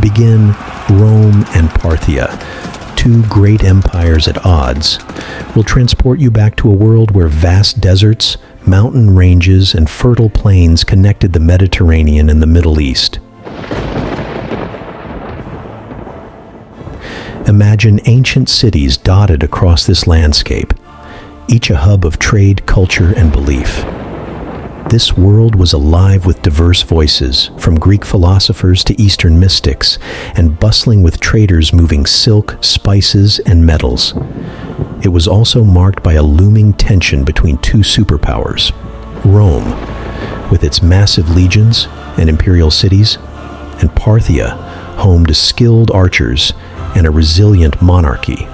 begin Rome and Parthia, two great empires at odds. We'll transport you back to a world where vast deserts, mountain ranges, and fertile plains connected the Mediterranean and the Middle East. Imagine ancient cities dotted across this landscape, each a hub of trade, culture, and belief. This world was alive with diverse voices, from Greek philosophers to Eastern mystics, and bustling with traders moving silk, spices, and metals. It was also marked by a looming tension between two superpowers: Rome, with its massive legions and imperial cities, and Parthia, home to skilled archers and a resilient monarchy.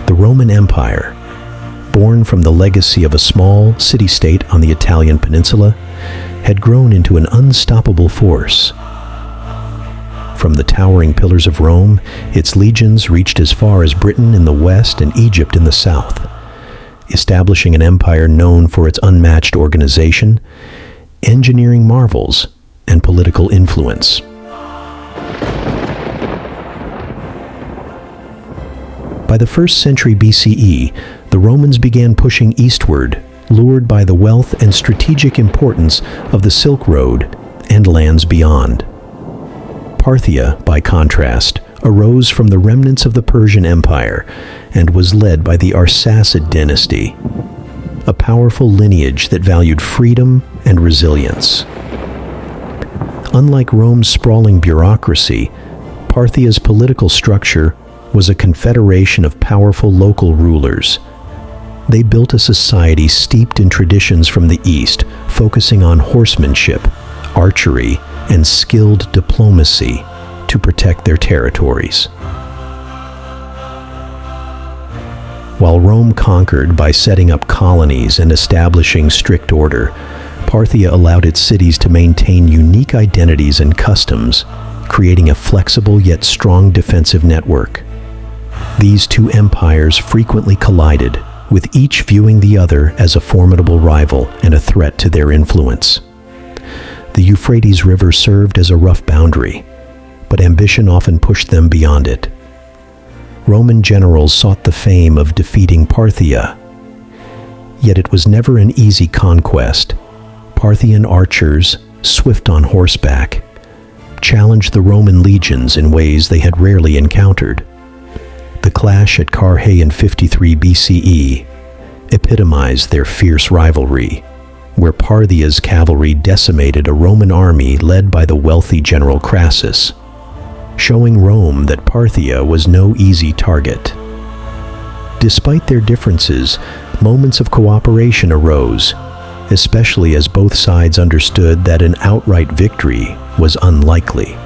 The Roman Empire, born from the legacy of a small city-state on the Italian peninsula, had grown into an unstoppable force. From the towering pillars of Rome, its legions reached as far as Britain in the west and Egypt in the south, establishing an empire known for its unmatched organization, engineering marvels, and political influence. By the 1st century BCE, the Romans began pushing eastward, lured by the wealth and strategic importance of the Silk Road and lands beyond. Parthia, by contrast, arose from the remnants of the Persian Empire and was led by the Arsacid dynasty, a powerful lineage that valued freedom and resilience. Unlike Rome's sprawling bureaucracy, Parthia's political structure was a confederation of powerful local rulers. They built a society steeped in traditions from the East, focusing on horsemanship, archery, and skilled diplomacy to protect their territories. While Rome conquered by setting up colonies and establishing strict order, Parthia allowed its cities to maintain unique identities and customs, creating a flexible yet strong defensive network. These two empires frequently collided, with each viewing the other as a formidable rival and a threat to their influence. The Euphrates River served as a rough boundary, but ambition often pushed them beyond it. Roman generals sought the fame of defeating Parthia, yet it was never an easy conquest. Parthian archers, swift on horseback, challenged the Roman legions in ways they had rarely encountered. The clash at Carrhae in 53 BCE epitomized their fierce rivalry, where Parthia's cavalry decimated a Roman army led by the wealthy general Crassus, showing Rome that Parthia was no easy target. Despite their differences, moments of cooperation arose, especially as both sides understood that an outright victory was unlikely.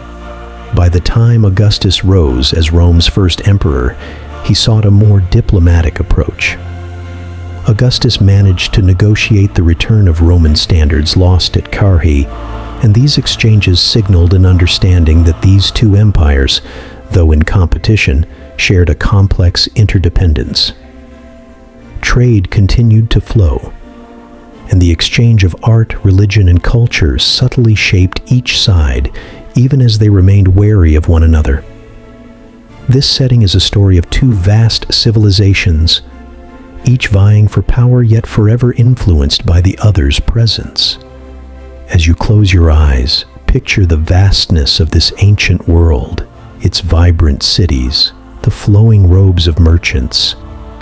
By the time Augustus rose as Rome's first emperor, he sought a more diplomatic approach. Augustus managed to negotiate the return of Roman standards lost at Carrhae, and these exchanges signaled an understanding that these two empires, though in competition, shared a complex interdependence. Trade continued to flow, and the exchange of art, religion, and culture subtly shaped each side, even as they remained wary of one another. This setting is a story of two vast civilizations, each vying for power yet forever influenced by the other's presence. As you close your eyes, picture the vastness of this ancient world, its vibrant cities, the flowing robes of merchants,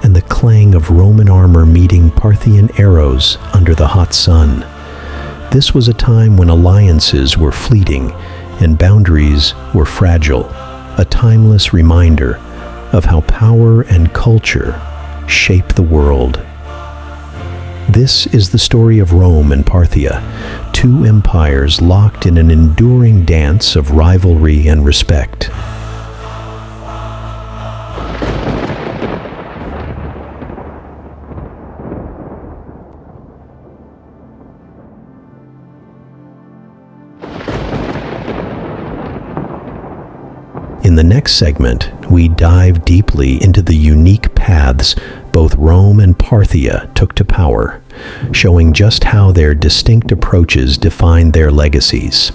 and the clang of Roman armor meeting Parthian arrows under the hot sun. This was a time when alliances were fleeting and boundaries were fragile, a timeless reminder of how power and culture shape the world. This is the story of Rome and Parthia, two empires locked in an enduring dance of rivalry and respect. In the next segment, we dive deeply into the unique paths both Rome and Parthia took to power, showing just how their distinct approaches defined their legacies.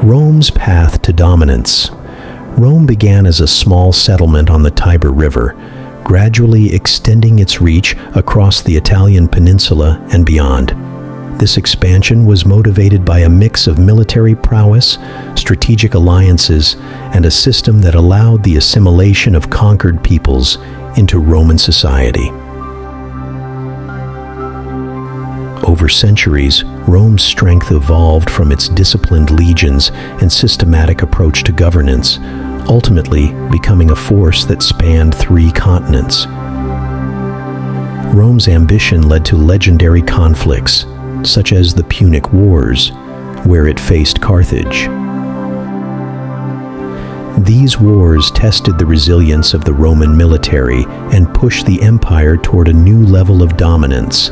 Rome's path to dominance. Rome began as a small settlement on the Tiber River, gradually extending its reach across the Italian peninsula and beyond. This expansion was motivated by a mix of military prowess, strategic alliances, and a system that allowed the assimilation of conquered peoples into Roman society. Over centuries, Rome's strength evolved from its disciplined legions and systematic approach to governance, ultimately becoming a force that spanned 3 continents. Rome's ambition led to legendary conflicts, such as the Punic Wars, where it faced Carthage. These wars tested the resilience of the Roman military and pushed the empire toward a new level of dominance,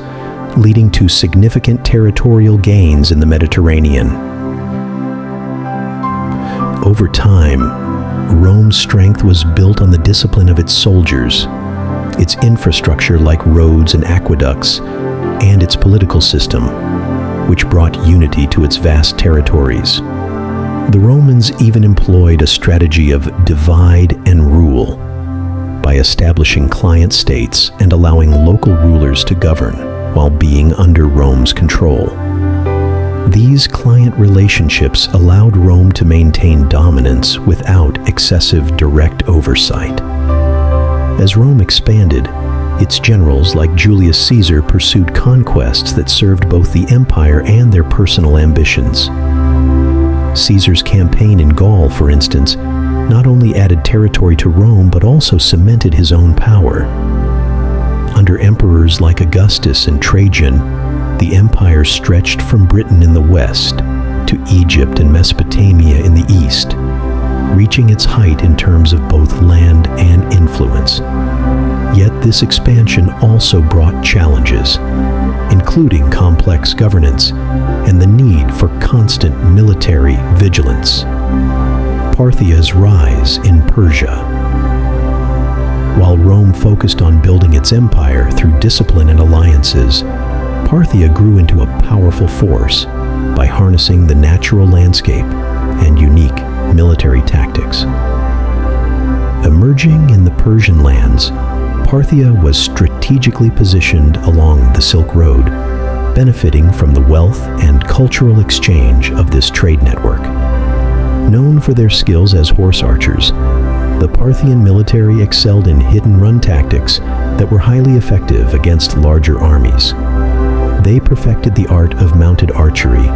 leading to significant territorial gains in the Mediterranean. Over time, Rome's strength was built on the discipline of its soldiers, its infrastructure like roads and aqueducts, and its political system, which brought unity to its vast territories. The Romans even employed a strategy of divide and rule by establishing client states and allowing local rulers to govern while being under Rome's control. These client relationships allowed Rome to maintain dominance without excessive direct oversight. As Rome expanded, its generals like Julius Caesar pursued conquests that served both the empire and their personal ambitions. Caesar's campaign in Gaul, for instance, not only added territory to Rome but also cemented his own power. Under emperors like Augustus and Trajan, the empire stretched from Britain in the west to Egypt and Mesopotamia in the east, reaching its height in terms of both land and influence. Yet this expansion also brought challenges, including complex governance and the need for constant military vigilance. Parthia's rise in Persia. While Rome focused on building its empire through discipline and alliances, Parthia grew into a powerful force by harnessing the natural landscape and unique military tactics. Emerging in the Persian lands, Parthia was strategically positioned along the Silk Road, benefiting from the wealth and cultural exchange of this trade network. Known for their skills as horse archers, the Parthian military excelled in hit-and-run tactics that were highly effective against larger armies. They perfected the art of mounted archery,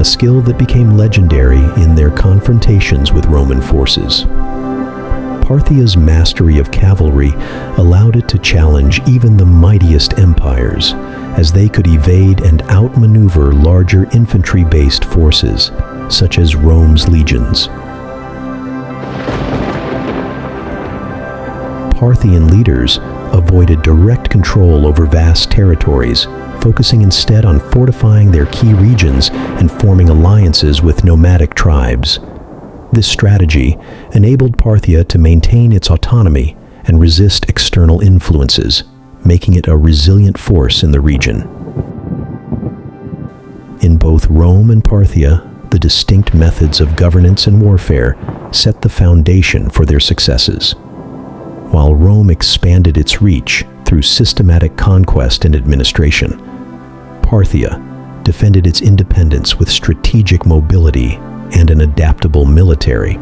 a skill that became legendary in their confrontations with Roman forces. Parthia's mastery of cavalry allowed it to challenge even the mightiest empires, as they could evade and outmaneuver larger infantry-based forces, such as Rome's legions. Parthian leaders avoided direct control over vast territories, focusing instead on fortifying their key regions and forming alliances with nomadic tribes. This strategy enabled Parthia to maintain its autonomy and resist external influences, making it a resilient force in the region. In both Rome and Parthia, the distinct methods of governance and warfare set the foundation for their successes. While Rome expanded its reach through systematic conquest and administration, Parthia defended its independence with strategic mobility and an adaptable military.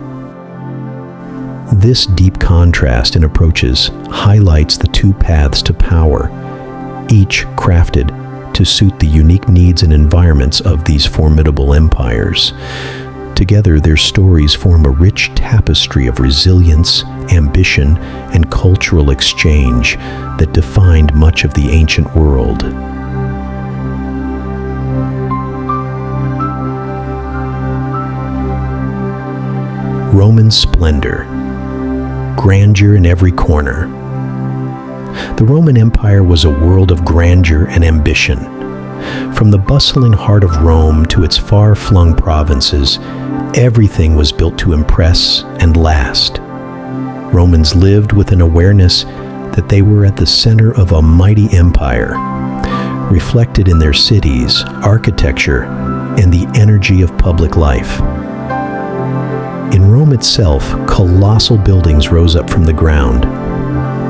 This deep contrast in approaches highlights the 2 paths to power, each crafted to suit the unique needs and environments of these formidable empires. Together, their stories form a rich tapestry of resilience, ambition, and cultural exchange that defined much of the ancient world. Roman splendor. Grandeur in every corner. The Roman Empire was a world of grandeur and ambition. From the bustling heart of Rome to its far-flung provinces, everything was built to impress and last. Romans lived with an awareness that they were at the center of a mighty empire, reflected in their cities, architecture, and the energy of public life. In Rome itself, colossal buildings rose up from the ground.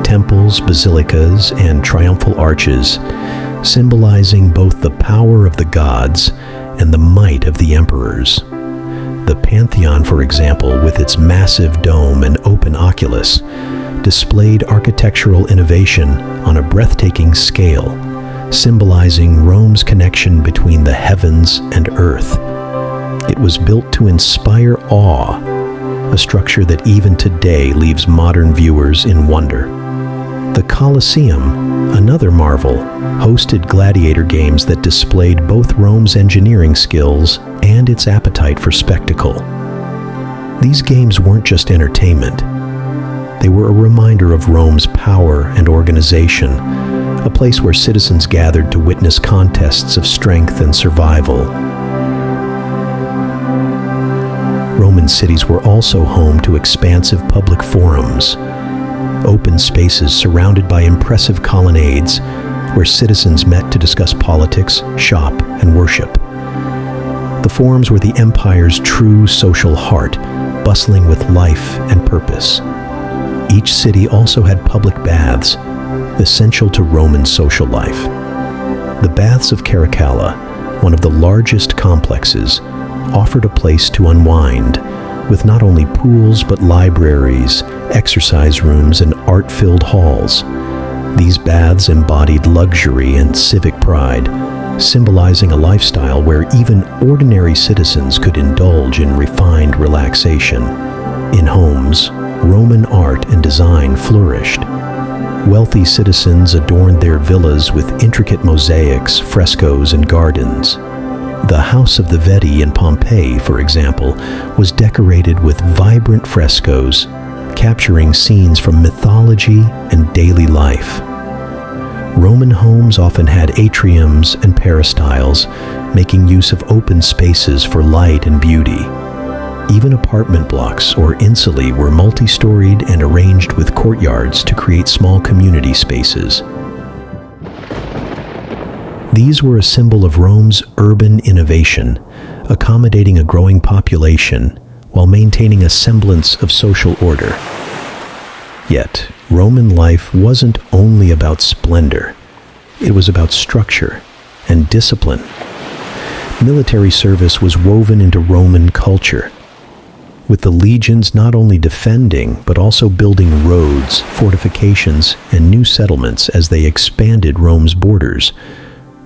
Temples, basilicas, and triumphal arches, symbolizing both the power of the gods and the might of the emperors. The Pantheon, for example, with its massive dome and open oculus, displayed architectural innovation on a breathtaking scale, symbolizing Rome's connection between the heavens and earth. It was built to inspire awe, a structure that even today leaves modern viewers in wonder. The Colosseum, another marvel, hosted gladiator games that displayed both Rome's engineering skills and its appetite for spectacle. These games weren't just entertainment. They were a reminder of Rome's power and organization, a place where citizens gathered to witness contests of strength and survival. Roman cities were also home to expansive public forums, open spaces surrounded by impressive colonnades where citizens met to discuss politics, shop, and worship. The forums were the empire's true social heart, bustling with life and purpose. Each city also had public baths, essential to Roman social life. The Baths of Caracalla, one of the largest complexes, offered a place to unwind, with not only pools but libraries, exercise rooms, and art-filled halls. These baths embodied luxury and civic pride, symbolizing a lifestyle where even ordinary citizens could indulge in refined relaxation. In homes, Roman art and design flourished. Wealthy citizens adorned their villas with intricate mosaics, frescoes, and gardens. The House of the Veti in Pompeii, for example, was decorated with vibrant frescoes, capturing scenes from mythology and daily life. Roman homes often had atriums and peristyles, making use of open spaces for light and beauty. Even apartment blocks or insulae were multi-storied and arranged with courtyards to create small community spaces. These were a symbol of Rome's urban innovation, accommodating a growing population while maintaining a semblance of social order. Yet, Roman life wasn't only about splendor. It was about structure and discipline. Military service was woven into Roman culture, with the legions not only defending but also building roads, fortifications, and new settlements as they expanded Rome's borders.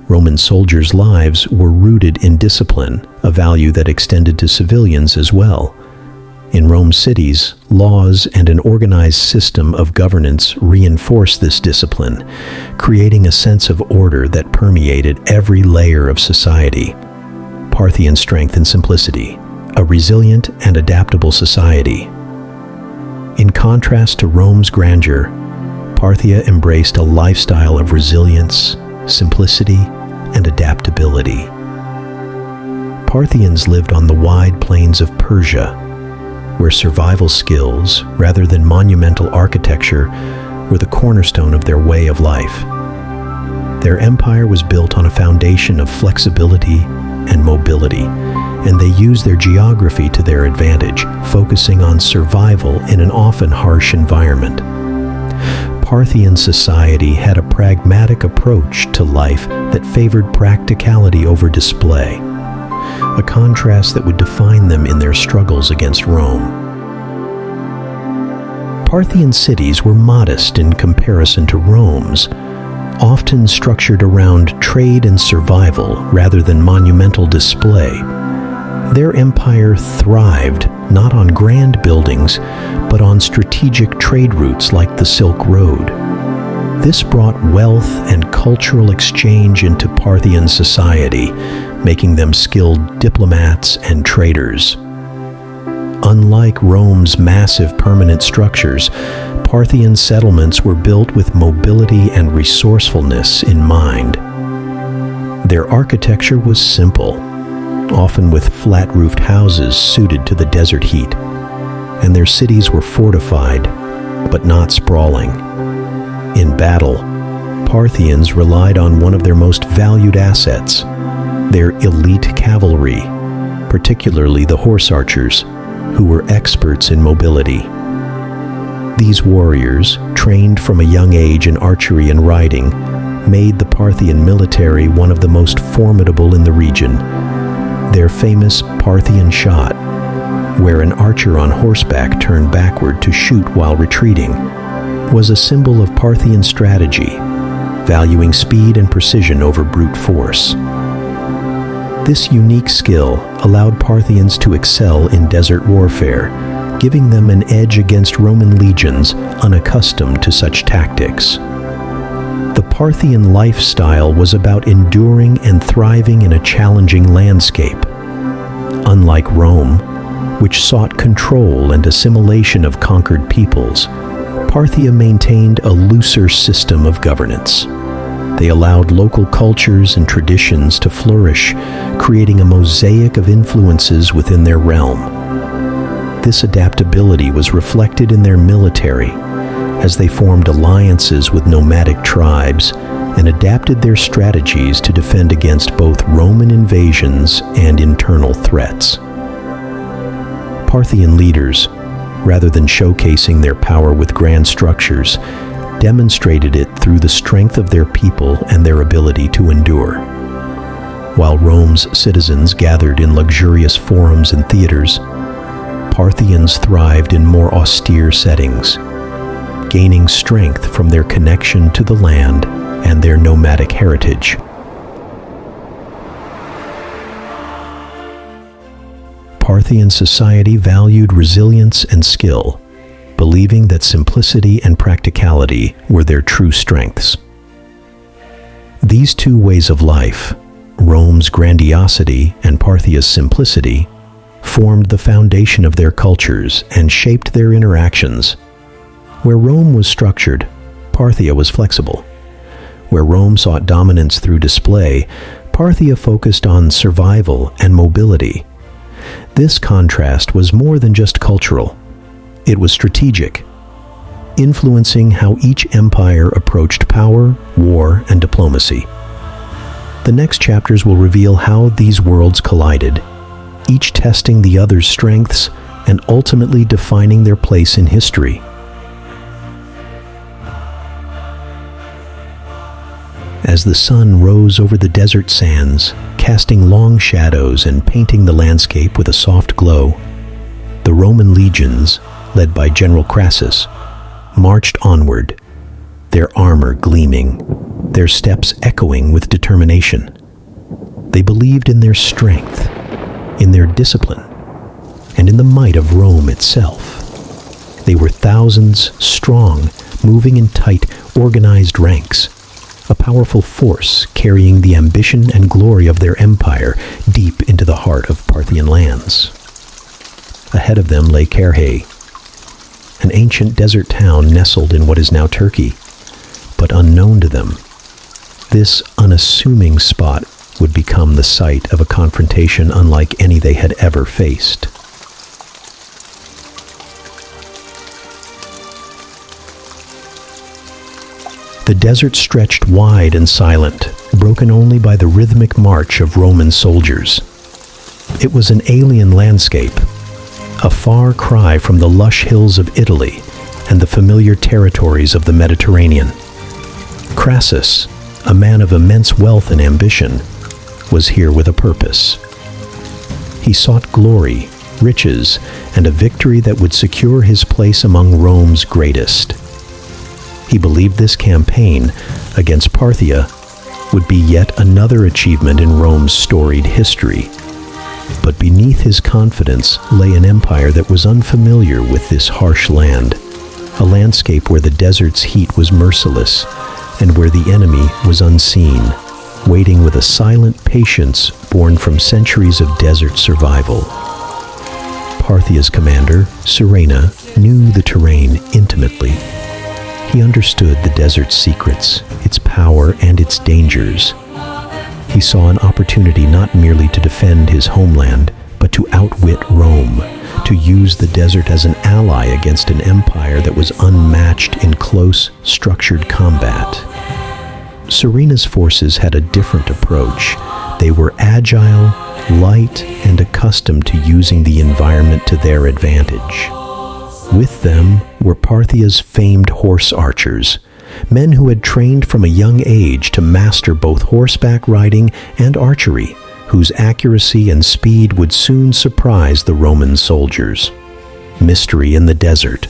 Roman soldiers' lives were rooted in discipline, a value that extended to civilians as well. In Rome's cities, laws and an organized system of governance reinforced this discipline, creating a sense of order that permeated every layer of society. Parthian strength and simplicity, a resilient and adaptable society. In contrast to Rome's grandeur, Parthia embraced a lifestyle of resilience, simplicity, and adaptability. Parthians lived on the wide plains of Persia, where survival skills, rather than monumental architecture, were the cornerstone of their way of life. Their empire was built on a foundation of flexibility and mobility, and they used their geography to their advantage, focusing on survival in an often harsh environment. Parthian society had a pragmatic approach to life that favored practicality over display, a contrast that would define them in their struggles against Rome. Parthian cities were modest in comparison to Rome's, often structured around trade and survival rather than monumental display. Their empire thrived not on grand buildings, but on strategic trade routes like the Silk Road. This brought wealth and cultural exchange into Parthian society, making them skilled diplomats and traders. Unlike Rome's massive permanent structures, Parthian settlements were built with mobility and resourcefulness in mind. Their architecture was simple, often with flat-roofed houses suited to the desert heat, and their cities were fortified, but not sprawling. In battle, Parthians relied on one of their most valued assets, their elite cavalry, particularly the horse archers, who were experts in mobility. These warriors, trained from a young age in archery and riding, made the Parthian military one of the most formidable in the region. Their famous Parthian shot, where an archer on horseback turned backward to shoot while retreating, was a symbol of Parthian strategy, valuing speed and precision over brute force. This unique skill allowed Parthians to excel in desert warfare, giving them an edge against Roman legions unaccustomed to such tactics. The Parthian lifestyle was about enduring and thriving in a challenging landscape. Unlike Rome, which sought control and assimilation of conquered peoples, Parthia maintained a looser system of governance. They allowed local cultures and traditions to flourish, creating a mosaic of influences within their realm. This adaptability was reflected in their military, as they formed alliances with nomadic tribes and adapted their strategies to defend against both Roman invasions and internal threats. Parthian leaders, rather than showcasing their power with grand structures, demonstrated it through the strength of their people and their ability to endure. While Rome's citizens gathered in luxurious forums and theaters, Parthians thrived in more austere settings, gaining strength from their connection to the land and their nomadic heritage. Parthian society valued resilience and skill, believing that simplicity and practicality were their true strengths. These two ways of life, Rome's grandiosity and Parthia's simplicity, formed the foundation of their cultures and shaped their interactions. Where Rome was structured, Parthia was flexible. Where Rome sought dominance through display, Parthia focused on survival and mobility. This contrast was more than just cultural. It was strategic, influencing how each empire approached power, war, and diplomacy. The next chapters will reveal how these worlds collided, each testing the other's strengths and ultimately defining their place in history. As the sun rose over the desert sands, casting long shadows and painting the landscape with a soft glow, the Roman legions, led by General Crassus, marched onward, their armor gleaming, their steps echoing with determination. They believed in their strength, in their discipline, and in the might of Rome itself. They were thousands strong, moving in tight, organized ranks, a powerful force carrying the ambition and glory of their empire deep into the heart of Parthian lands. Ahead of them lay Carrhae, an ancient desert town nestled in what is now Turkey, but unknown to them. This unassuming spot would become the site of a confrontation unlike any they had ever faced. The desert stretched wide and silent, broken only by the rhythmic march of Roman soldiers. It was an alien landscape, a far cry from the lush hills of Italy and the familiar territories of the Mediterranean. Crassus, a man of immense wealth and ambition, was here with a purpose. He sought glory, riches, and a victory that would secure his place among Rome's greatest. He believed this campaign against Parthia would be yet another achievement in Rome's storied history. But beneath his confidence lay an empire that was unfamiliar with this harsh land, a landscape where the desert's heat was merciless and where the enemy was unseen, waiting with a silent patience born from centuries of desert survival. Parthia's commander, Serena, knew the terrain intimately. He understood the desert's secrets, its power, and its dangers. He saw an opportunity not merely to defend his homeland, but to outwit Rome, to use the desert as an ally against an empire that was unmatched in close, structured combat. Serena's forces had a different approach. They were agile, light and accustomed to using the environment to their advantage. With them were Parthia's famed horse archers, men who had trained from a young age to master both horseback riding and archery, whose accuracy and speed would soon surprise the Roman soldiers. Mystery in the desert.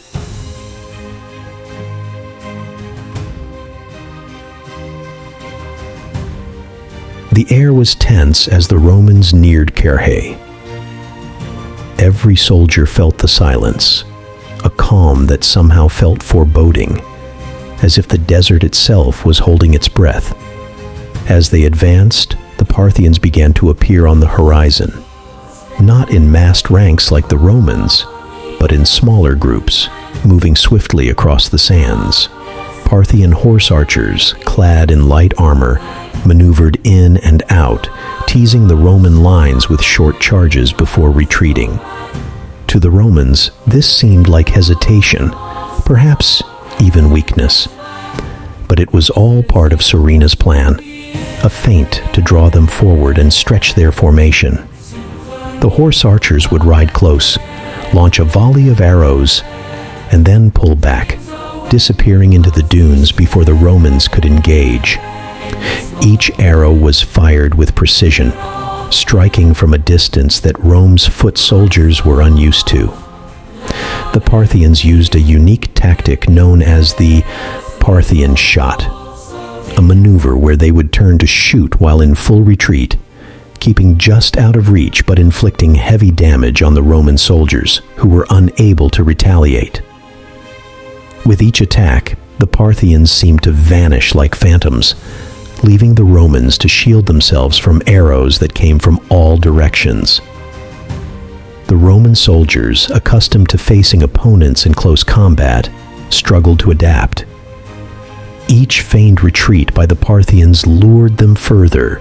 The air was tense as the Romans neared Carrhae. Every soldier felt the silence, a calm that somehow felt foreboding, as if the desert itself was holding its breath. As they advanced, the Parthians began to appear on the horizon, not in massed ranks like the Romans, but in smaller groups, moving swiftly across the sands. Parthian horse archers, clad in light armor, maneuvered in and out, teasing the Roman lines with short charges before retreating. To the Romans, this seemed like hesitation, perhaps even weakness. But it was all part of Serena's plan, a feint to draw them forward and stretch their formation. The horse archers would ride close, launch a volley of arrows, and then pull back, disappearing into the dunes before the Romans could engage. Each arrow was fired with precision, striking from a distance that Rome's foot soldiers were unused to. The Parthians used a unique tactic known as the Parthian shot, a maneuver where they would turn to shoot while in full retreat, keeping just out of reach but inflicting heavy damage on the Roman soldiers, who were unable to retaliate. With each attack, the Parthians seemed to vanish like phantoms, leaving the Romans to shield themselves from arrows that came from all directions. The Roman soldiers, accustomed to facing opponents in close combat, struggled to adapt. Each feigned retreat by the Parthians lured them further,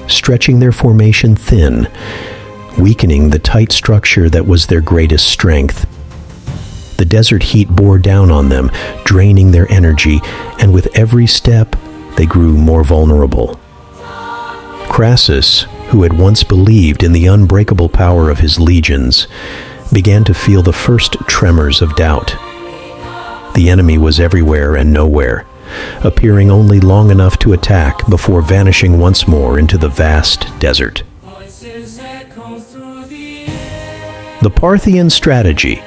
stretching their formation thin, weakening the tight structure that was their greatest strength. The desert heat bore down on them, draining their energy, and with every step, they grew more vulnerable. Crassus, who had once believed in the unbreakable power of his legions, began to feel the first tremors of doubt. The enemy was everywhere and nowhere, appearing only long enough to attack before vanishing once more into the vast desert. The Parthian Strategy.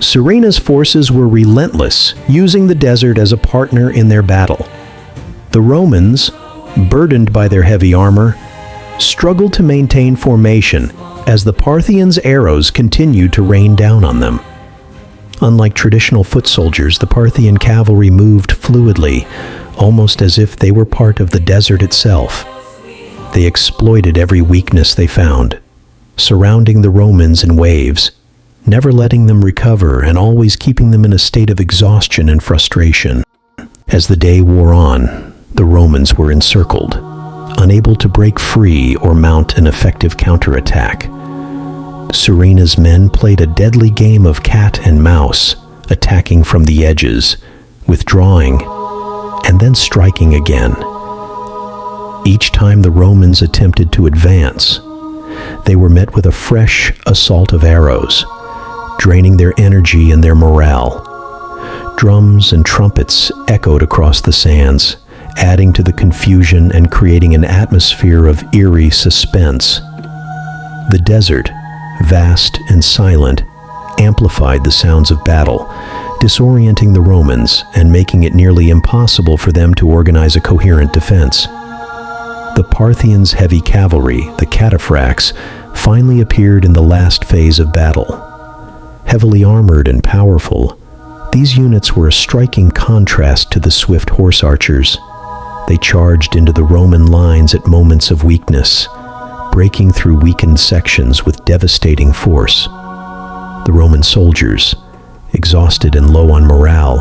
Serena's forces were relentless, using the desert as a partner in their battle. The Romans, burdened by their heavy armor, struggled to maintain formation as the Parthians' arrows continued to rain down on them. Unlike traditional foot soldiers, the Parthian cavalry moved fluidly, almost as if they were part of the desert itself. They exploited every weakness they found, surrounding the Romans in waves, never letting them recover and always keeping them in a state of exhaustion and frustration. As the day wore on, the Romans were encircled, unable to break free or mount an effective counterattack. Serena's men played a deadly game of cat and mouse, attacking from the edges, withdrawing, and then striking again. Each time the Romans attempted to advance, they were met with a fresh assault of arrows, draining their energy and their morale. Drums and trumpets echoed across the sands, adding to the confusion and creating an atmosphere of eerie suspense. The desert, vast and silent, amplified the sounds of battle, disorienting the Romans and making it nearly impossible for them to organize a coherent defense. The Parthians' heavy cavalry, the cataphracts, finally appeared in the last phase of battle. Heavily armored and powerful, these units were a striking contrast to the swift horse archers. They charged into the Roman lines at moments of weakness, breaking through weakened sections with devastating force. The Roman soldiers, exhausted and low on morale,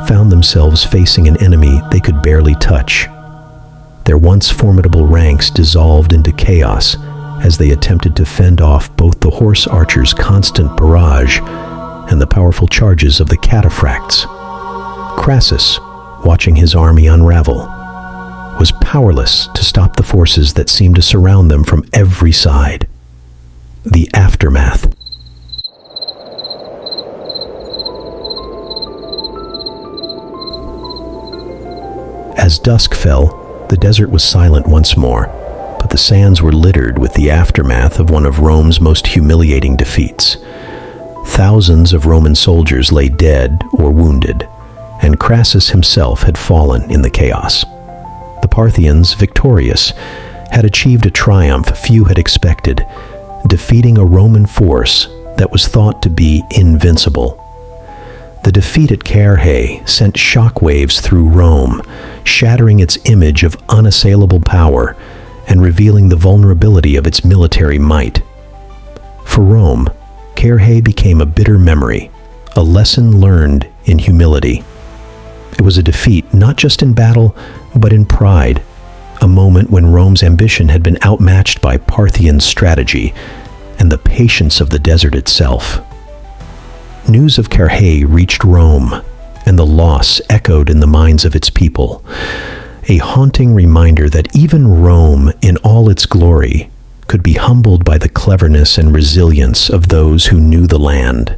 found themselves facing an enemy they could barely touch. Their once formidable ranks dissolved into chaos as they attempted to fend off both the horse archers' constant barrage and the powerful charges of the cataphracts. Crassus, watching his army unravel, was powerless to stop the forces that seemed to surround them from every side. The aftermath. As dusk fell, the desert was silent once more, but the sands were littered with the aftermath of one of Rome's most humiliating defeats. Thousands of Roman soldiers lay dead or wounded, and Crassus himself had fallen in the chaos. The Parthians, victorious, had achieved a triumph few had expected, defeating a Roman force that was thought to be invincible. The defeat at Carrhae sent shockwaves through Rome, shattering its image of unassailable power and revealing the vulnerability of its military might. For Rome, Carrhae became a bitter memory, a lesson learned in humility. It was a defeat not just in battle, but in pride, a moment when Rome's ambition had been outmatched by Parthian strategy and the patience of the desert itself. News of Carrhae reached Rome, and the loss echoed in the minds of its people, a haunting reminder that even Rome, in all its glory, could be humbled by the cleverness and resilience of those who knew the land,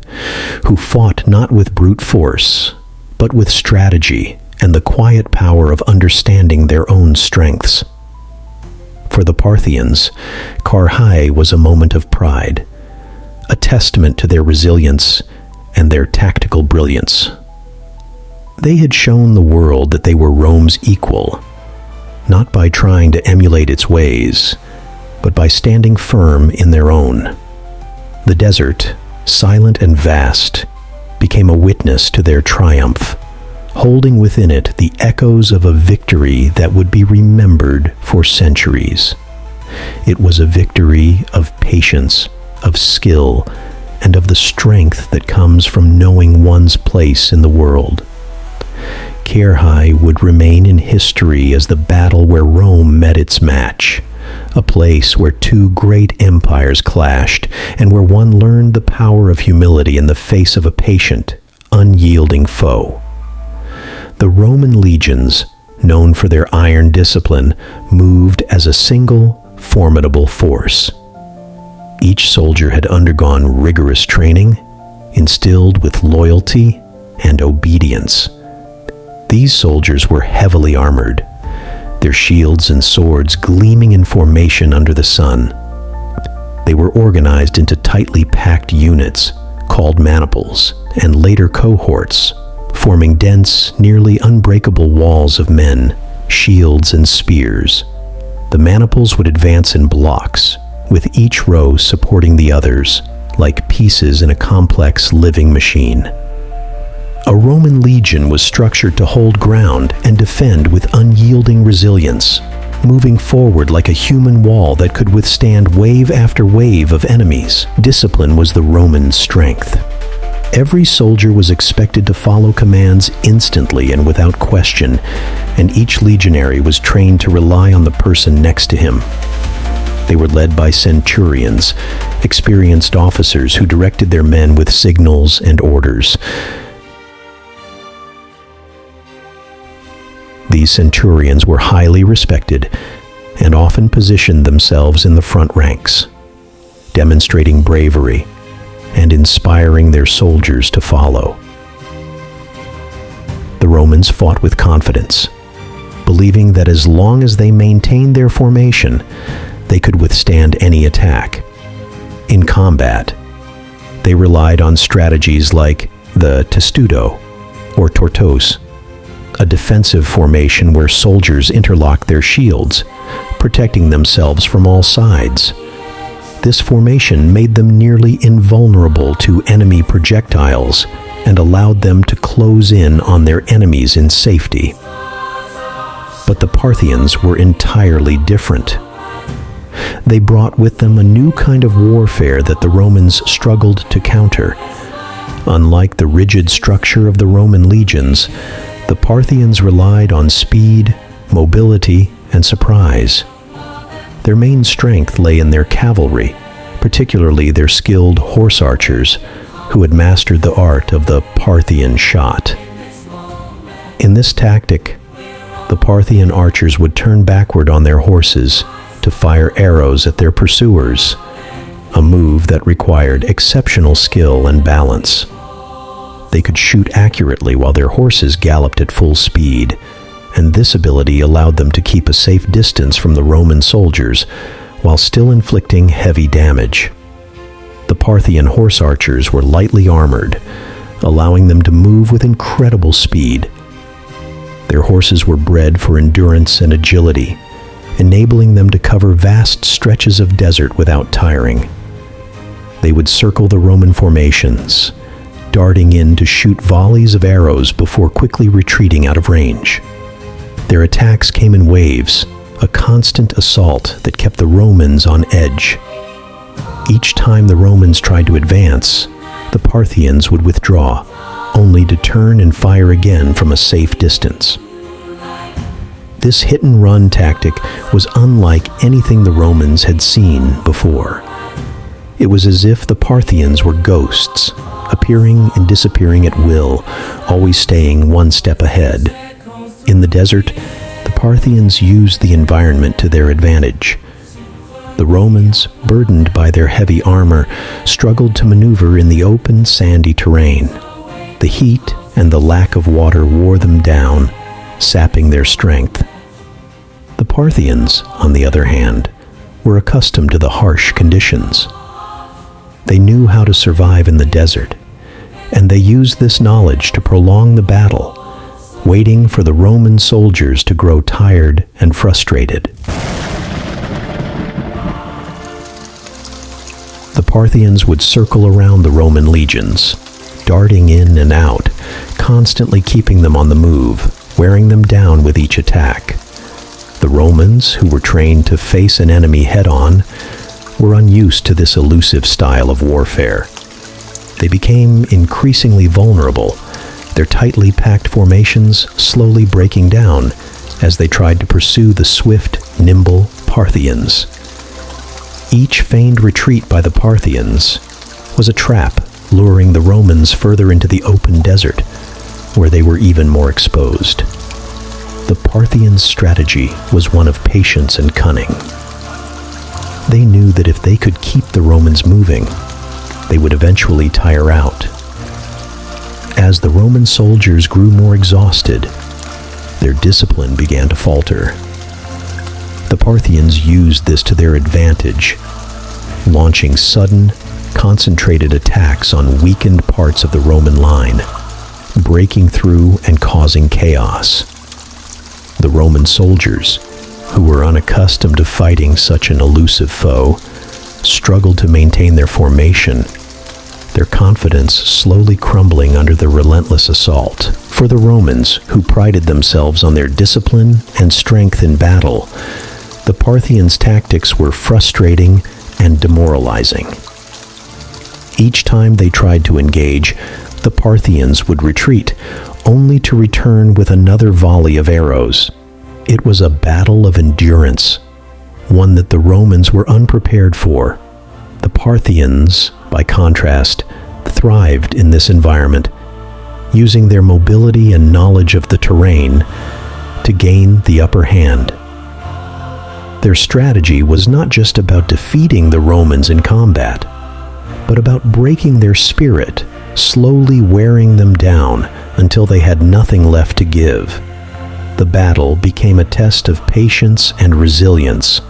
who fought not with brute force, but with strategy and the quiet power of understanding their own strengths. For the Parthians, Carrhae was a moment of pride, a testament to their resilience and their tactical brilliance. They had shown the world that they were Rome's equal, not by trying to emulate its ways, but by standing firm in their own. The desert, silent and vast, became a witness to their triumph, holding within it the echoes of a victory that would be remembered for centuries. It was a victory of patience, of skill, and of the strength that comes from knowing one's place in the world. Carrhae would remain in history as the battle where Rome met its match, a place where two great empires clashed and where one learned the power of humility in the face of a patient, unyielding foe. The Roman legions, known for their iron discipline, moved as a single, formidable force. Each soldier had undergone rigorous training, instilled with loyalty and obedience. These soldiers were heavily armored, their shields and swords gleaming in formation under the sun. They were organized into tightly packed units called maniples and later cohorts, forming dense, nearly unbreakable walls of men, shields, and spears. The maniples would advance in blocks, with each row supporting the others, like pieces in a complex living machine. A Roman legion was structured to hold ground and defend with unyielding resilience, moving forward like a human wall that could withstand wave after wave of enemies. Discipline was the Roman strength. Every soldier was expected to follow commands instantly and without question, and each legionary was trained to rely on the person next to him. They were led by centurions, experienced officers who directed their men with signals and orders. These centurions were highly respected and often positioned themselves in the front ranks, demonstrating bravery and inspiring their soldiers to follow. The Romans fought with confidence, believing that as long as they maintained their formation, they could withstand any attack. In combat, they relied on strategies like the testudo or tortos, a defensive formation where soldiers interlocked their shields, protecting themselves from all sides. This formation made them nearly invulnerable to enemy projectiles and allowed them to close in on their enemies in safety. But the Parthians were entirely different. They brought with them a new kind of warfare that the Romans struggled to counter. Unlike the rigid structure of the Roman legions, the Parthians relied on speed, mobility, and surprise. Their main strength lay in their cavalry, particularly their skilled horse archers, who had mastered the art of the Parthian shot. In this tactic, the the Parthian archers would turn backward on their horses to fire arrows at their pursuers, a move that required exceptional skill and balance. They could shoot accurately while their horses galloped at full speed, and this ability allowed them to keep a safe distance from the Roman soldiers while still inflicting heavy damage. The Parthian horse archers were lightly armored, allowing them to move with incredible speed. Their horses were bred for endurance and agility, enabling them to cover vast stretches of desert without tiring. They would circle the Roman formations, darting in to shoot volleys of arrows before quickly retreating out of range. Their attacks came in waves, a constant assault that kept the Romans on edge. Each time the Romans tried to advance, the Parthians would withdraw, only to turn and fire again from a safe distance. This hit-and-run tactic was unlike anything the Romans had seen before. It was as if the Parthians were ghosts, appearing and disappearing at will, always staying one step ahead. In the desert, the Parthians used the environment to their advantage. The Romans, burdened by their heavy armor, struggled to maneuver in the open, sandy terrain. The heat and the lack of water wore them down, sapping their strength. The Parthians, on the other hand, were accustomed to the harsh conditions. They knew how to survive in the desert, and they used this knowledge to prolong the battle, waiting for the Roman soldiers to grow tired and frustrated. The Parthians would circle around the Roman legions, darting in and out, constantly keeping them on the move, wearing them down with each attack. The Romans, who were trained to face an enemy head-on, were unused to this elusive style of warfare. They became increasingly vulnerable, their tightly packed formations slowly breaking down as they tried to pursue the swift, nimble Parthians. Each feigned retreat by the Parthians was a trap, luring the Romans further into the open desert, where they were even more exposed. The Parthian strategy was one of patience and cunning. They knew that if they could keep the Romans moving, they would eventually tire out. As the Roman soldiers grew more exhausted, their discipline began to falter. The Parthians used this to their advantage, launching sudden, concentrated attacks on weakened parts of the Roman line, breaking through and causing chaos. The Roman soldiers, who were unaccustomed to fighting such an elusive foe, struggled to maintain their formation, their confidence slowly crumbling under the relentless assault. For the Romans, who prided themselves on their discipline and strength in battle, the Parthians' tactics were frustrating and demoralizing. Each time they tried to engage, the Parthians would retreat, only to return with another volley of arrows. It was a battle of endurance, one that the Romans were unprepared for. The Parthians, by contrast, thrived in this environment, using their mobility and knowledge of the terrain to gain the upper hand. Their strategy was not just about defeating the Romans in combat, but about breaking their spirit, slowly wearing them down until they had nothing left to give. The battle became a test of patience and resilience,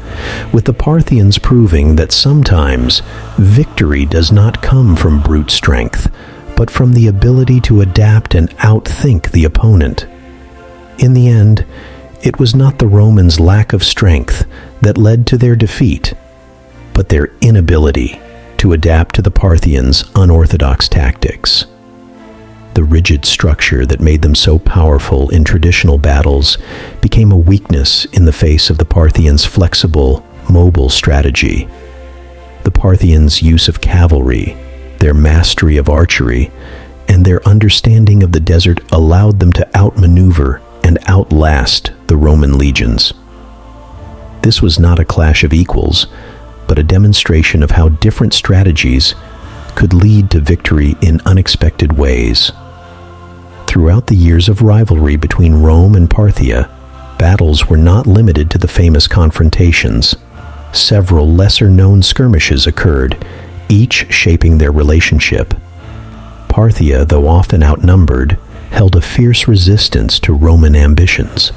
with the Parthians proving that sometimes victory does not come from brute strength, but from the ability to adapt and outthink the opponent. In the end, it was not the Romans' lack of strength that led to their defeat, but their inability to adapt to the Parthians' unorthodox tactics. The rigid structure that made them so powerful in traditional battles became a weakness in the face of the Parthians' flexible, mobile strategy. The Parthians' use of cavalry, their mastery of archery, and their understanding of the desert allowed them to outmaneuver and outlast the Roman legions. This was not a clash of equals, but a demonstration of how different strategies could lead to victory in unexpected ways. Throughout the years of rivalry between Rome and Parthia, battles were not limited to the famous confrontations. Several lesser-known skirmishes occurred, each shaping their relationship. Parthia, though often outnumbered, held a fierce resistance to Roman ambitions.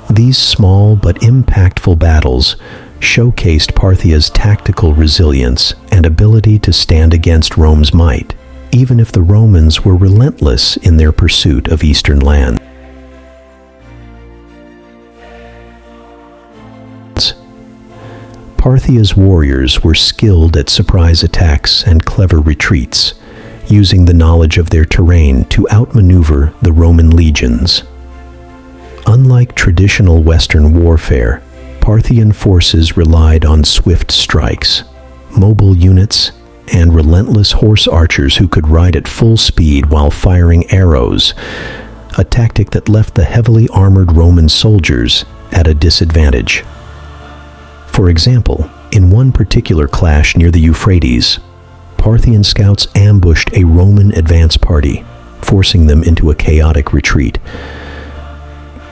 These small but impactful battles showcased Parthia's tactical resilience and ability to stand against Rome's might, even if the Romans were relentless in their pursuit of eastern lands. Parthia's warriors were skilled at surprise attacks and clever retreats, using the knowledge of their terrain to outmaneuver the Roman legions. Unlike traditional Western warfare, Parthian forces relied on swift strikes, mobile units, and relentless horse archers who could ride at full speed while firing arrows, a tactic that left the heavily armored Roman soldiers at a disadvantage. For example, in one particular clash near the Euphrates, Parthian scouts ambushed a Roman advance party, forcing them into a chaotic retreat.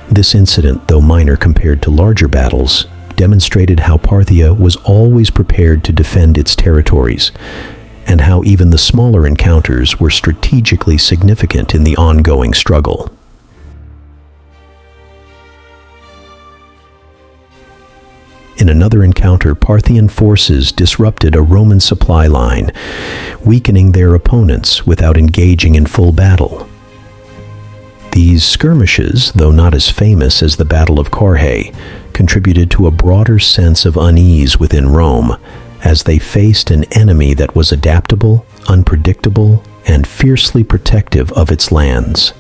This incident, though minor compared to larger battles, demonstrated how Parthia was always prepared to defend its territories, and how even the smaller encounters were strategically significant in the ongoing struggle. In another encounter, Parthian forces disrupted a Roman supply line, weakening their opponents without engaging in full battle. These skirmishes, though not as famous as the Battle of Carrhae, contributed to a broader sense of unease within Rome, as they faced an enemy that was adaptable, unpredictable, and fiercely protective of its lands.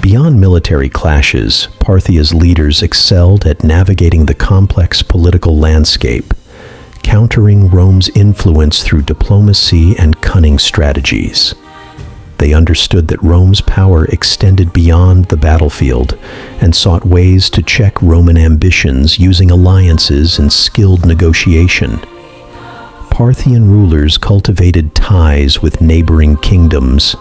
Beyond military clashes, Parthia's leaders excelled at navigating the complex political landscape, countering Rome's influence through diplomacy and cunning strategies. They understood that Rome's power extended beyond the battlefield and sought ways to check Roman ambitions using alliances and skilled negotiation. Parthian rulers cultivated ties with neighboring kingdoms,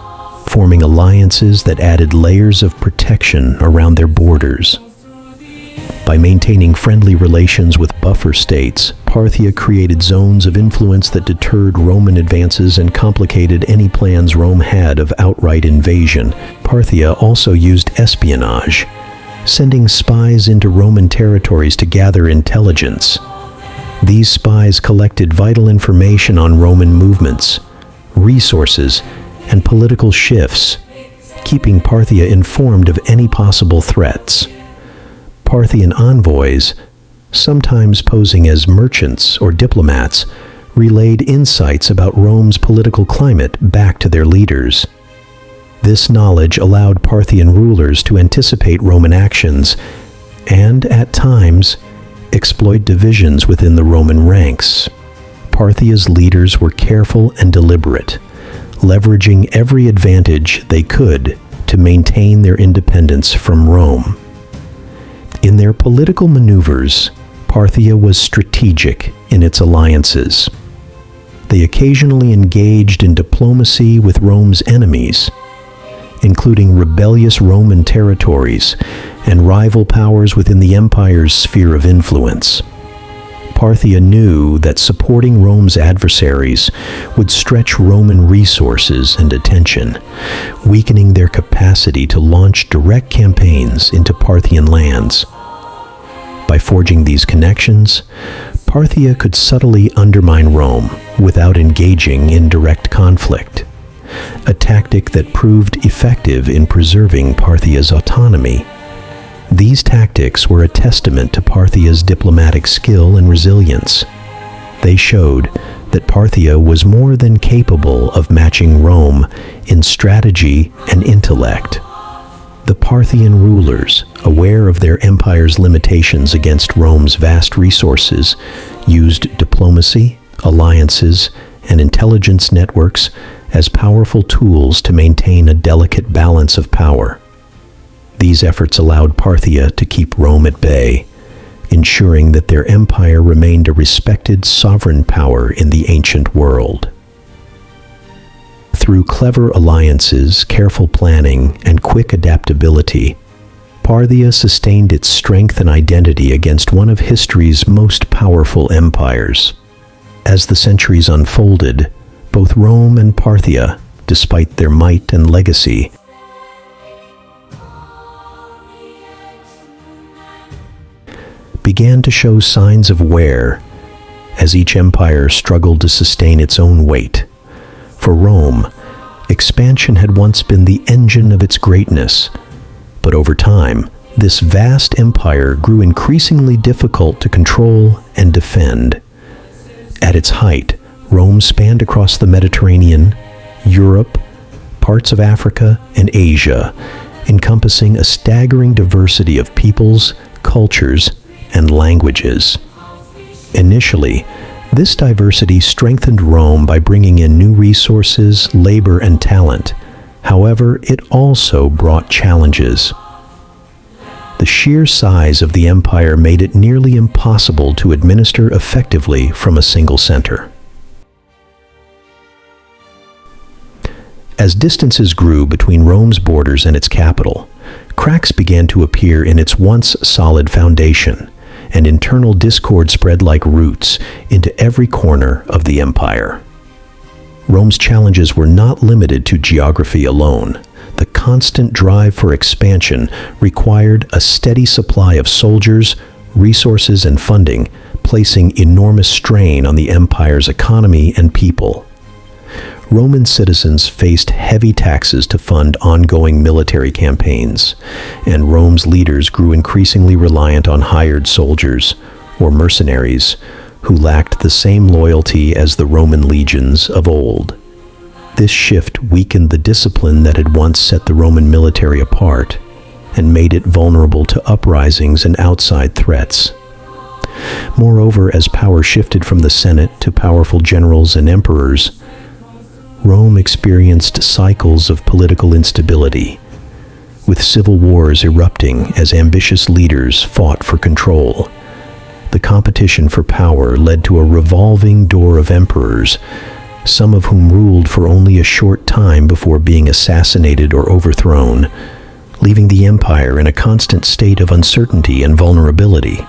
forming alliances that added layers of protection around their borders. By maintaining friendly relations with buffer states, Parthia created zones of influence that deterred Roman advances and complicated any plans Rome had of outright invasion. Parthia also used espionage, sending spies into Roman territories to gather intelligence. These spies collected vital information on Roman movements, resources, and political shifts, keeping Parthia informed of any possible threats. Parthian envoys, sometimes posing as merchants or diplomats, relayed insights about Rome's political climate back to their leaders. This knowledge allowed Parthian rulers to anticipate Roman actions and, at times, exploit divisions within the Roman ranks. Parthia's leaders were careful and deliberate, leveraging every advantage they could to maintain their independence from Rome. In their political maneuvers, Parthia was strategic in its alliances. They occasionally engaged in diplomacy with Rome's enemies, including rebellious Roman territories and rival powers within the empire's sphere of influence. Parthia knew that supporting Rome's adversaries would stretch Roman resources and attention, weakening their capacity to launch direct campaigns into Parthian lands. By forging these connections, Parthia could subtly undermine Rome without engaging in direct conflict, a tactic that proved effective in preserving Parthia's autonomy. These tactics were a testament to Parthia's diplomatic skill and resilience. They showed that Parthia was more than capable of matching Rome in strategy and intellect. The Parthian rulers, aware of their empire's limitations against Rome's vast resources, used diplomacy, alliances, and intelligence networks as powerful tools to maintain a delicate balance of power. These efforts allowed Parthia to keep Rome at bay, ensuring that their empire remained a respected sovereign power in the ancient world. Through clever alliances, careful planning, and quick adaptability, Parthia sustained its strength and identity against one of history's most powerful empires. As the centuries unfolded, both Rome and Parthia, despite their might and legacy, began to show signs of wear as each empire struggled to sustain its own weight. For Rome, expansion had once been the engine of its greatness, but over time, this vast empire grew increasingly difficult to control and defend. At its height, Rome spanned across the Mediterranean, Europe, parts of Africa, and Asia, encompassing a staggering diversity of peoples, cultures, and languages. Initially, this diversity strengthened Rome by bringing in new resources, labor, and talent. However, it also brought challenges. The sheer size of the empire made it nearly impossible to administer effectively from a single center. As distances grew between Rome's borders and its capital, cracks began to appear in its once solid foundation, and internal discord spread like roots into every corner of the empire. Rome's challenges were not limited to geography alone. The constant drive for expansion required a steady supply of soldiers, resources, and funding, placing enormous strain on the empire's economy and people. Roman citizens faced heavy taxes to fund ongoing military campaigns, and Rome's leaders grew increasingly reliant on hired soldiers, or mercenaries, who lacked the same loyalty as the Roman legions of old. This shift weakened the discipline that had once set the Roman military apart, and made it vulnerable to uprisings and outside threats. Moreover, as power shifted from the Senate to powerful generals and emperors, Rome experienced cycles of political instability, with civil wars erupting as ambitious leaders fought for control. The competition for power led to a revolving door of emperors, some of whom ruled for only a short time before being assassinated or overthrown, leaving the empire in a constant state of uncertainty and vulnerability.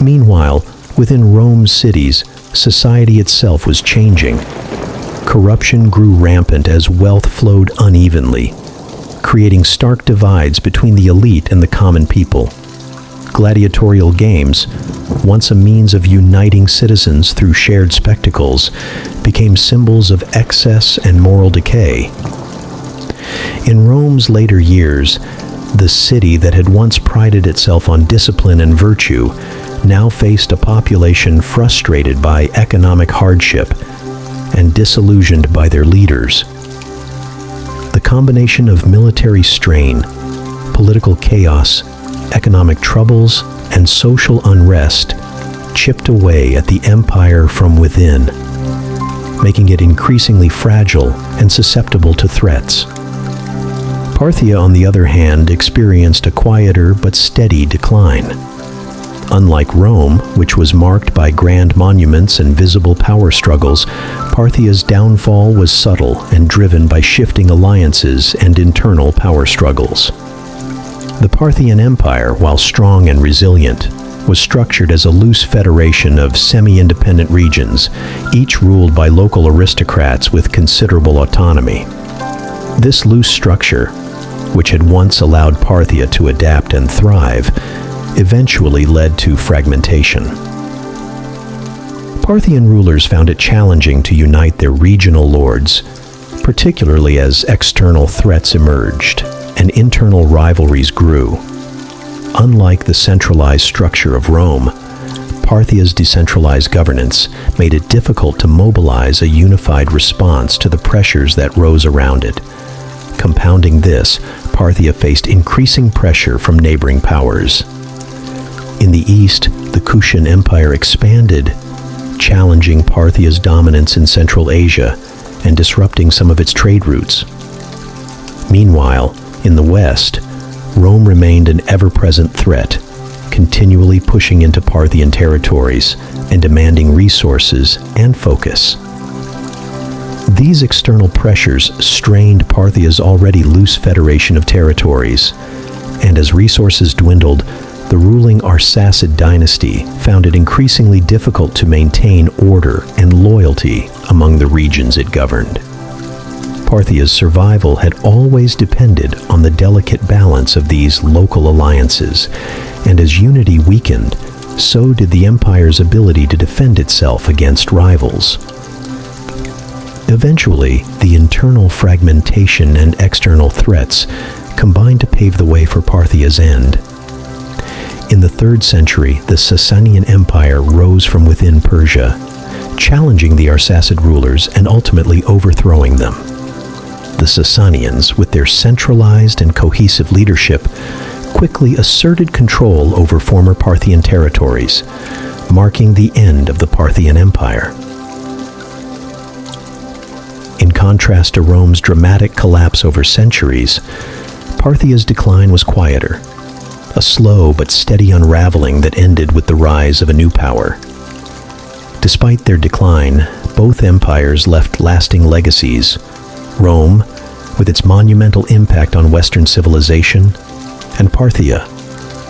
Meanwhile, within Rome's cities, society itself was changing. Corruption grew rampant as wealth flowed unevenly, creating stark divides between the elite and the common people. Gladiatorial games, once a means of uniting citizens through shared spectacles, became symbols of excess and moral decay. In Rome's later years, the city that had once prided itself on discipline and virtue now faced a population frustrated by economic hardship and disillusioned by their leaders. The combination of military strain, political chaos, economic troubles, and social unrest chipped away at the empire from within, making it increasingly fragile and susceptible to threats. Parthia, on the other hand, experienced a quieter but steady decline. Unlike Rome, which was marked by grand monuments and visible power struggles, Parthia's downfall was subtle and driven by shifting alliances and internal power struggles. The Parthian Empire, while strong and resilient, was structured as a loose federation of semi-independent regions, each ruled by local aristocrats with considerable autonomy. This loose structure, which had once allowed Parthia to adapt and thrive, eventually led to fragmentation. Parthian rulers found it challenging to unite their regional lords, particularly as external threats emerged and internal rivalries grew. Unlike the centralized structure of Rome, Parthia's decentralized governance made it difficult to mobilize a unified response to the pressures that rose around it. Compounding this, Parthia faced increasing pressure from neighboring powers. In the east, the Kushan Empire expanded, challenging Parthia's dominance in Central Asia and disrupting some of its trade routes. Meanwhile, in the west, Rome remained an ever-present threat, continually pushing into Parthian territories and demanding resources and focus. These external pressures strained Parthia's already loose federation of territories, and as resources dwindled, the ruling Arsacid dynasty found it increasingly difficult to maintain order and loyalty among the regions it governed. Parthia's survival had always depended on the delicate balance of these local alliances, and as unity weakened, so did the empire's ability to defend itself against rivals. Eventually, the internal fragmentation and external threats combined to pave the way for Parthia's end. In the 3rd century, the Sasanian Empire rose from within Persia, challenging the Arsacid rulers and ultimately overthrowing them. The Sasanians, with their centralized and cohesive leadership, quickly asserted control over former Parthian territories, marking the end of the Parthian Empire. In contrast to Rome's dramatic collapse over centuries, Parthia's decline was quieter, a slow but steady unraveling that ended with the rise of a new power. Despite their decline, both empires left lasting legacies. Rome, with its monumental impact on Western civilization, and Parthia,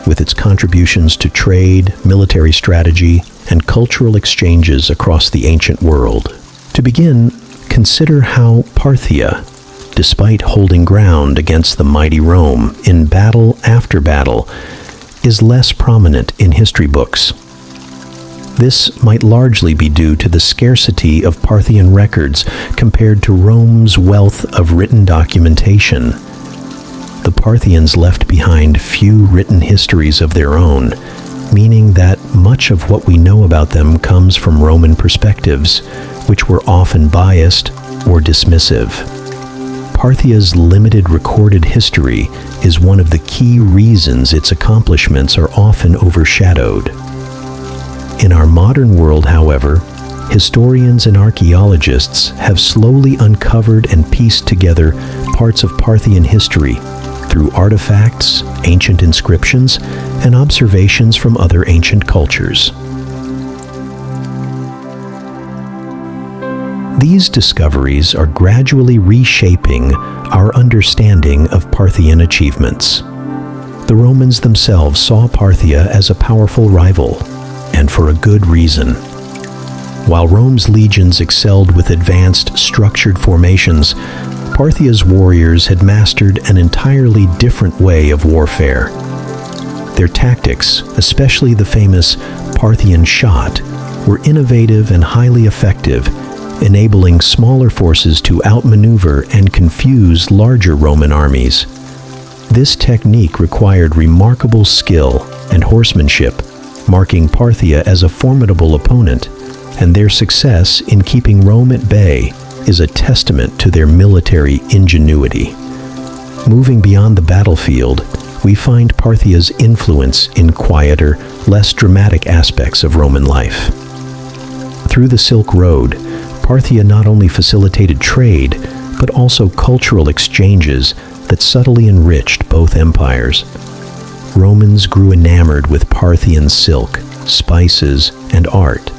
with its contributions to trade, military strategy, and cultural exchanges across the ancient world. To begin, consider how Parthia, despite holding ground against the mighty Rome in battle after battle, is less prominent in history books. This might largely be due to the scarcity of Parthian records compared to Rome's wealth of written documentation. The Parthians left behind few written histories of their own, meaning that much of what we know about them comes from Roman perspectives, which were often biased or dismissive. Parthia's limited recorded history is one of the key reasons its accomplishments are often overshadowed. In our modern world, however, historians and archaeologists have slowly uncovered and pieced together parts of Parthian history through artifacts, ancient inscriptions, and observations from other ancient cultures. These discoveries are gradually reshaping our understanding of Parthian achievements. The Romans themselves saw Parthia as a powerful rival, and for a good reason. While Rome's legions excelled with advanced, structured formations, Parthia's warriors had mastered an entirely different way of warfare. Their tactics, especially the famous Parthian shot, were innovative and highly effective, enabling smaller forces to outmaneuver and confuse larger Roman armies. This technique required remarkable skill and horsemanship, marking Parthia as a formidable opponent, and their success in keeping Rome at bay is a testament to their military ingenuity. Moving beyond the battlefield, we find Parthia's influence in quieter, less dramatic aspects of Roman life. Through the Silk Road, Parthia not only facilitated trade, but also cultural exchanges that subtly enriched both empires. Romans grew enamored with Parthian silk, spices, and art,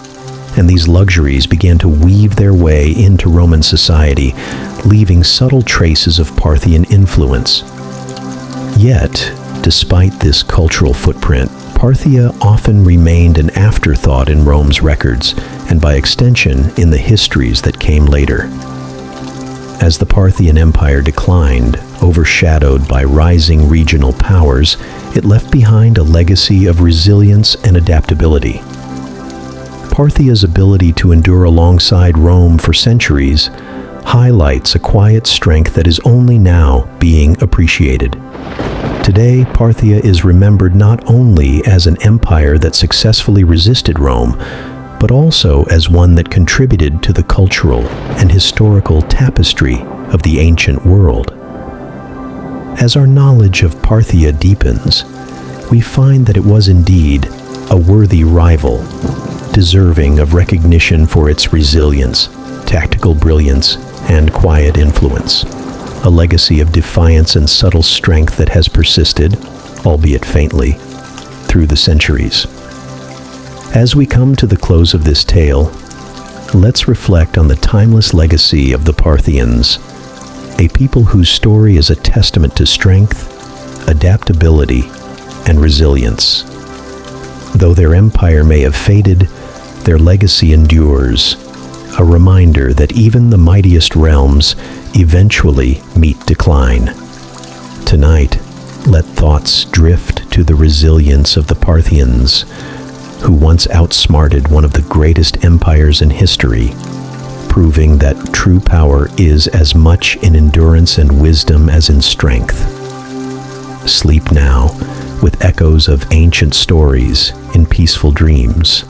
and these luxuries began to weave their way into Roman society, leaving subtle traces of Parthian influence. Yet, despite this cultural footprint, Parthia often remained an afterthought in Rome's records, and by extension in the histories that came later. As the Parthian Empire declined, overshadowed by rising regional powers, it left behind a legacy of resilience and adaptability. Parthia's ability to endure alongside Rome for centuries highlights a quiet strength that is only now being appreciated. Today, Parthia is remembered not only as an empire that successfully resisted Rome, but also as one that contributed to the cultural and historical tapestry of the ancient world. As our knowledge of Parthia deepens, we find that it was indeed a worthy rival, deserving of recognition for its resilience, tactical brilliance, and quiet influence. A legacy of defiance and subtle strength that has persisted, albeit faintly, through the centuries. As we come to the close of this tale, let's reflect on the timeless legacy of the Parthians, a people whose story is a testament to strength, adaptability, and resilience. Though their empire may have faded, their legacy endures, a reminder that even the mightiest realms eventually meet decline. Tonight, let thoughts drift to the resilience of the Parthians, who once outsmarted one of the greatest empires in history, proving that true power is as much in endurance and wisdom as in strength. Sleep now with echoes of ancient stories in peaceful dreams.